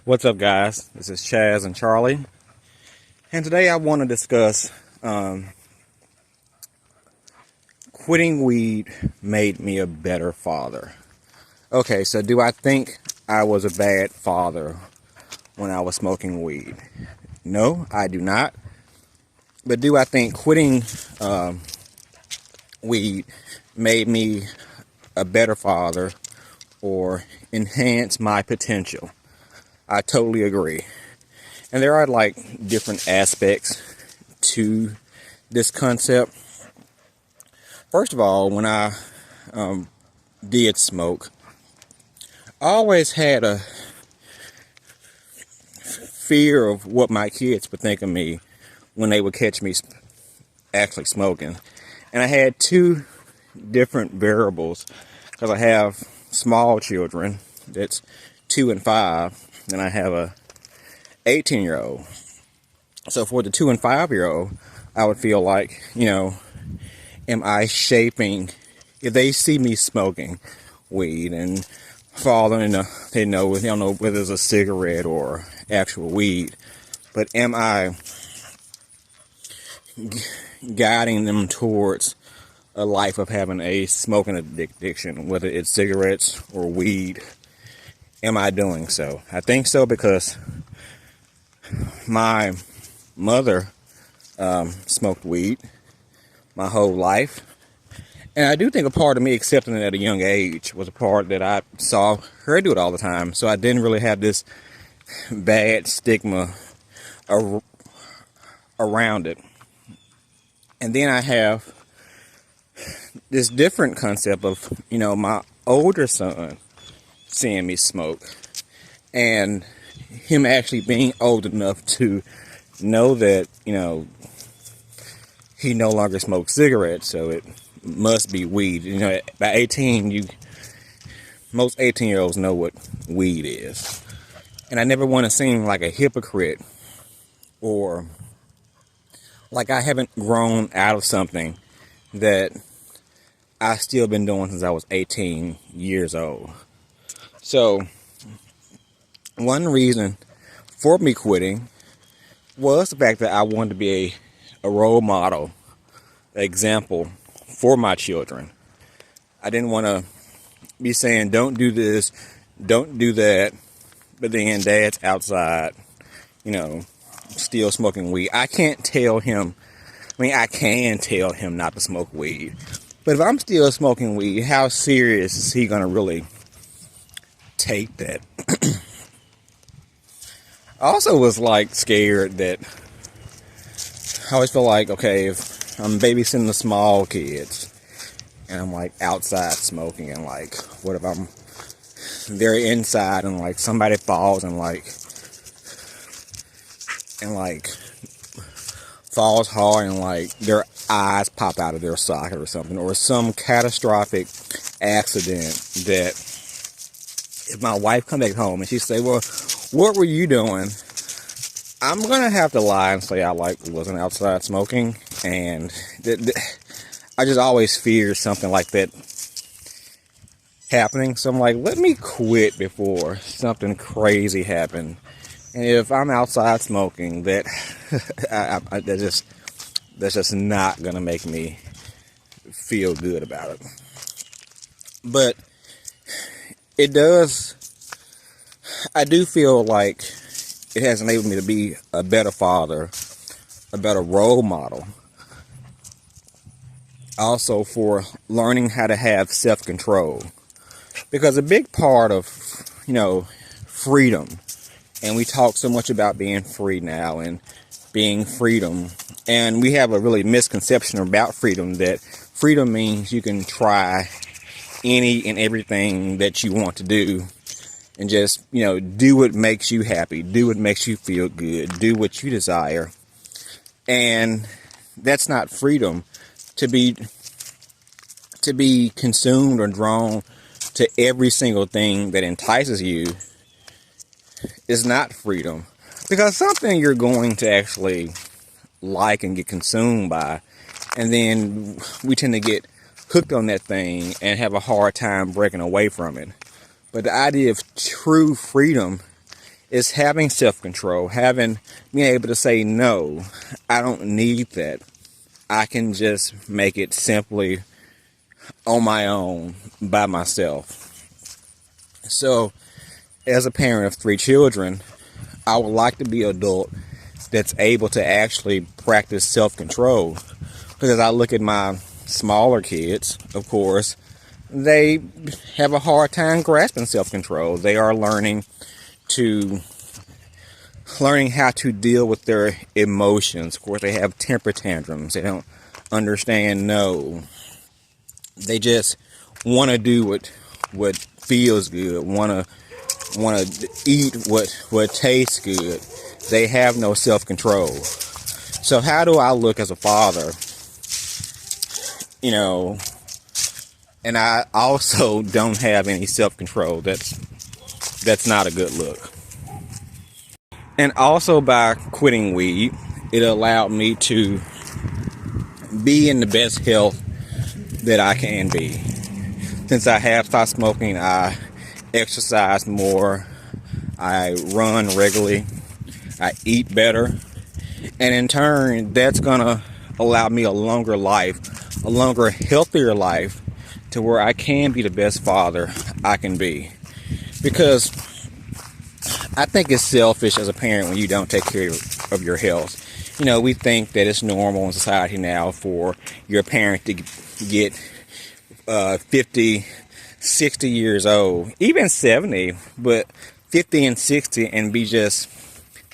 What's up, guys? This is Chaz and Charlie, and today I want to discuss quitting weed made me a better father. Okay, so do I think I was a bad father when I was smoking weed? No, I do not. But do I think quitting weed made me a better father or enhance my potential? I totally agree. And there are like different aspects to this concept. First of all, when I did smoke, I always had a fear of what my kids would think of me when they would catch me actually smoking. And I had two different variables because I have small children that's 2 and 5, and I have a 18-year-old. So for the 2 and 5-year-old, I would feel like, am I shaping, if they see me smoking weed and falling in they don't know whether it's a cigarette or actual weed, but am I guiding them towards a life of having a smoking addiction, whether it's cigarettes or weed? Am I doing so? I think so, because my mother smoked weed my whole life, and I do think a part of me accepting it at a young age was a part that I saw her do it all the time, so I didn't really have this bad stigma around it. And then I have this different concept of, my older son seeing me smoke, and him actually being old enough to know that, he no longer smokes cigarettes, so it must be weed. By 18, most 18-year-olds know what weed is. And I never want to seem like a hypocrite or like I haven't grown out of something that I've still been doing since I was 18 years old. So one reason for me quitting was the fact that I wanted to be a role model, example for my children. I didn't want to be saying, don't do this, don't do that, but then dad's outside, still smoking weed. I can tell him not to smoke weed. But if I'm still smoking weed, how serious is he going to really take that? I also was scared that I always feel like, okay, if I'm babysitting the small kids and I'm outside smoking, and what if they're inside and somebody falls and falls hard and their eyes pop out of their socket or something, or some catastrophic accident that if my wife come back home and she say, well, what were you doing? I'm gonna have to lie and say I wasn't outside smoking, and I just always fear something like that happening. So I'm let me quit before something crazy happened. And if I'm outside smoking, that's just not gonna make me feel good about it. But it does. I do feel like it has enabled me to be a better father, a better role model. Also for learning how to have self-control. Because a big part of, freedom, and we talk so much about being free now and being freedom, and we have a really misconception about freedom, that freedom means you can try any and everything that you want to do and just, do what makes you happy, do what makes you feel good, do what you desire. And that's not freedom. To be consumed or drawn to every single thing that entices you is not freedom. Because something you're going to actually like and get consumed by, and then we tend to get hooked on that thing and have a hard time breaking away from it. But the idea of true freedom is having self-control, being able to say, no, I don't need that. I can just make it simply on my own, by myself. So, as a parent of 3 children, I would like to be an adult that's able to actually practice self-control. Because I look at my smaller kids, of course, they have a hard time grasping self-control. They are learning how to deal with their emotions. Of course, they have temper tantrums. They don't understand no. They just want to do what feels good. Want to eat what tastes good. They have no self-control. So how do I look as a father? And I also don't have any self-control. That's not a good look. And also, by quitting weed, it allowed me to be in the best health that I can be. Since I have stopped smoking, I exercise more, I run regularly, I eat better, and in turn, that's gonna allow me a longer life, a longer, healthier life, to where I can be the best father I can be. Because I think it's selfish as a parent when you don't take care of your health. We think that it's normal in society now for your parent to get 50, 60 years old, even 70, but 50 and 60, and be just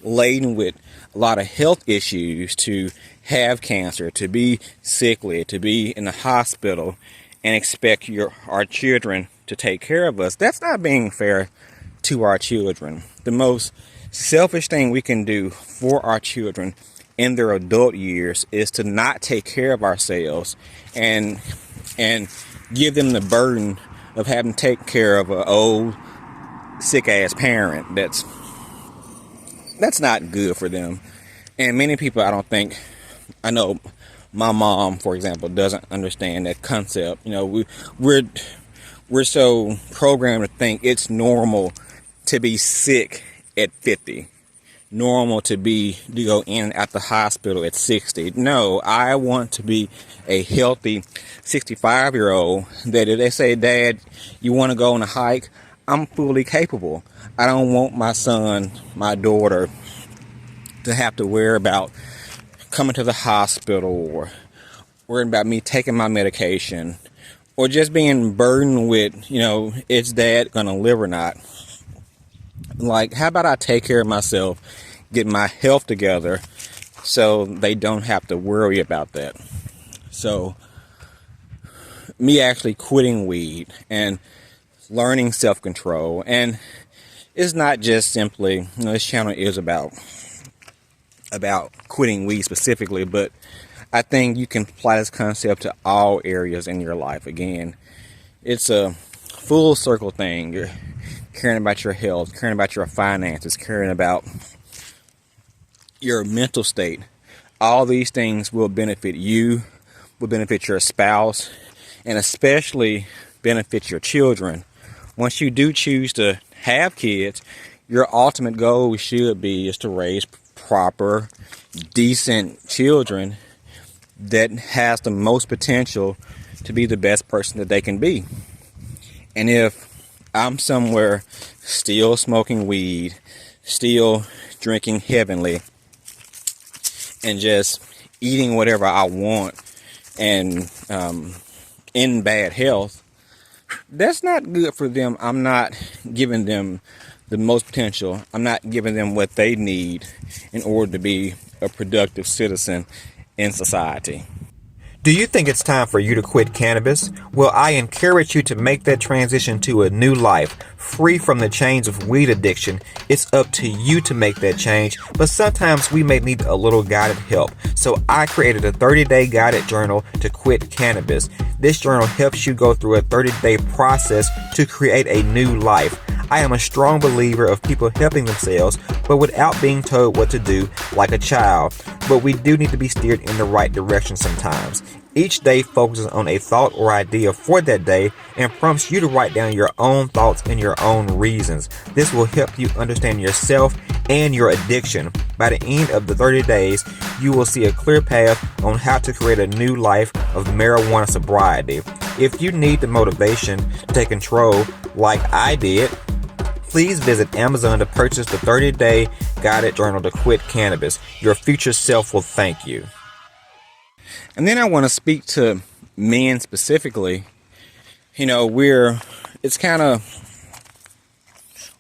laden with a lot of health issues, to have cancer, to be sickly, to be in the hospital, and expect our children to take care of us. That's not being fair to our children. The most selfish thing we can do for our children in their adult years is to not take care of ourselves and give them the burden of having to take care of an old, sick-ass parent. That's not good for them. And many people, I know my mom, for example, doesn't understand that concept. We're so programmed to think it's normal to be sick at 50. Normal to go in and out the hospital at 60. No, I want to be a healthy 65-year-old that if they say, Dad, you want to go on a hike? I'm fully capable. I don't want my son, my daughter, to have to worry about coming to the hospital, or worrying about me taking my medication, or just being burdened with, is Dad gonna live or not? Like, how about I take care of myself, get my health together, so they don't have to worry about that. So, me actually quitting weed and learning self-control, and it's not just simply, this channel is about quitting weed specifically, but I think you can apply this concept to all areas in your life. Again, it's a full circle thing. You're caring about your health, caring about your finances, caring about your mental state. All these things will benefit you, will benefit your spouse, and especially benefit your children. Once you do choose to have kids, your ultimate goal should be is to raise proper, decent children that has the most potential to be the best person that they can be. And if I'm somewhere still smoking weed, still drinking heavenly, and just eating whatever I want, and in bad health, that's not good for them. I'm not giving them the most potential. I'm not giving them what they need in order to be a productive citizen in society. Do you think it's time for you to quit cannabis? Well, I encourage you to make that transition to a new life, free from the chains of weed addiction. It's up to you to make that change, but sometimes we may need a little guided help. So I created a 30-day guided journal to quit cannabis. This journal helps you go through a 30-day process to create a new life. I am a strong believer of people helping themselves, but without being told what to do like a child. But we do need to be steered in the right direction sometimes. Each day focuses on a thought or idea for that day and prompts you to write down your own thoughts and your own reasons. This will help you understand yourself and your addiction. By the end of the 30 days, you will see a clear path on how to create a new life of marijuana sobriety. If you need the motivation to take control like I did, please visit Amazon to purchase the 30-day guided journal to quit cannabis. Your future self will thank you. And then I want to speak to men specifically. We're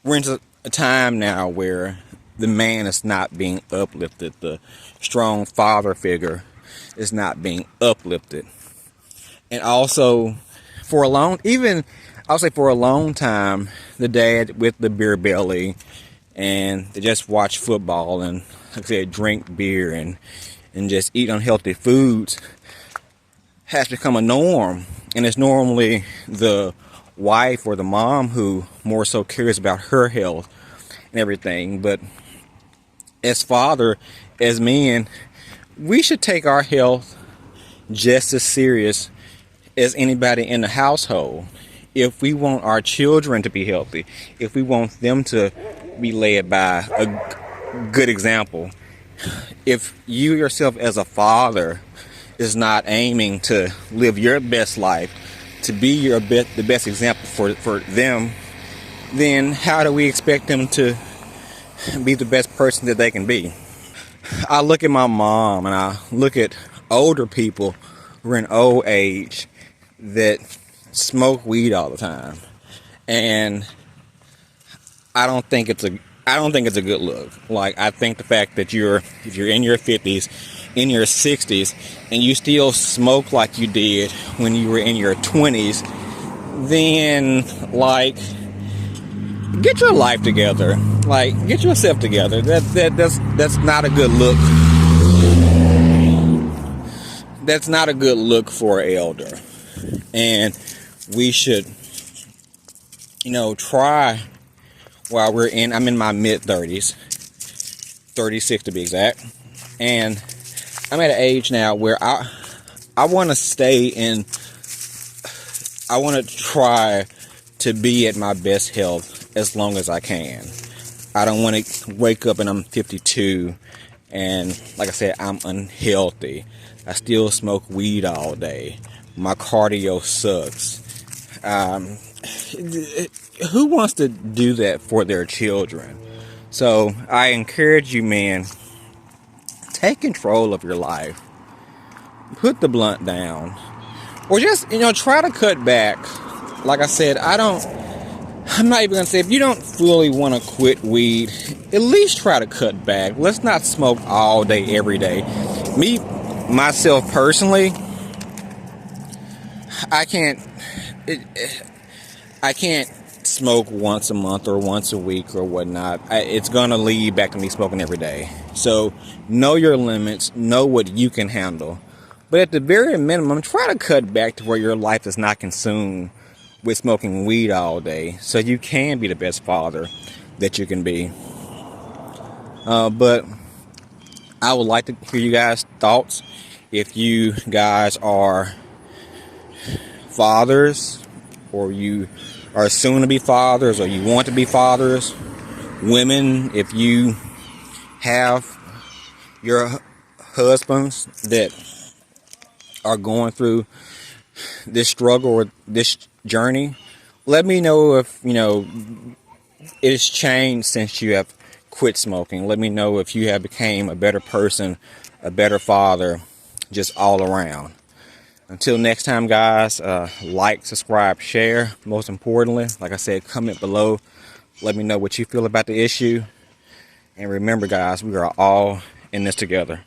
into a time now where the man is not being uplifted. The strong father figure is not being uplifted. And also, for a long time, the dad with the beer belly and they just watch football and, like I said, drink beer and just eat unhealthy foods has become a norm. And it's normally the wife or the mom who more so cares about her health and everything. But as men, we should take our health just as serious as anybody in the household. If we want our children to be healthy, if we want them to be led by a good example, if you yourself as a father is not aiming to live your best life, to be the best example for them, then how do we expect them to be the best person that they can be? I look at my mom and I look at older people who are in old age that smoke weed all the time, and I don't think it's a good look. Like, I think the fact that if you're in your 50s, in your 60s, and you still smoke like you did when you were in your 20s, then get your life together. Get yourself together. That's not a good look. That's not a good look for an elder. And we should, try while I'm in my mid-30s, 36 to be exact, and I'm at an age now where I want to I want to try to be at my best health as long as I can. I don't want to wake up and I'm 52 and, like I said, I'm unhealthy. I still smoke weed all day. My cardio sucks. Who wants to do that for their children? So I encourage you, men, take control of your life. Put the blunt down. Or just, try to cut back. Like I said, I'm not even going to say, if you don't fully want to quit weed, at least try to cut back. Let's not smoke all day, every day. Myself personally, I can't smoke once a month or once a week or whatnot. It's going to lead back to me smoking every day. So know your limits, know what you can handle. But at the very minimum, try to cut back to where your life is not consumed with smoking weed all day, so you can be the best father that you can be. But I would like to hear you guys' thoughts. If you guys are fathers, or you are soon to be fathers, or you want to be fathers, women, if you have your husbands that are going through this struggle or this journey, let me know if it has changed since you have quit smoking. Let me know if you have became a better person, a better father, just all around. Until next time, guys, like, subscribe, share. Most importantly, like I said, comment below. Let me know what you feel about the issue. And remember, guys, we are all in this together.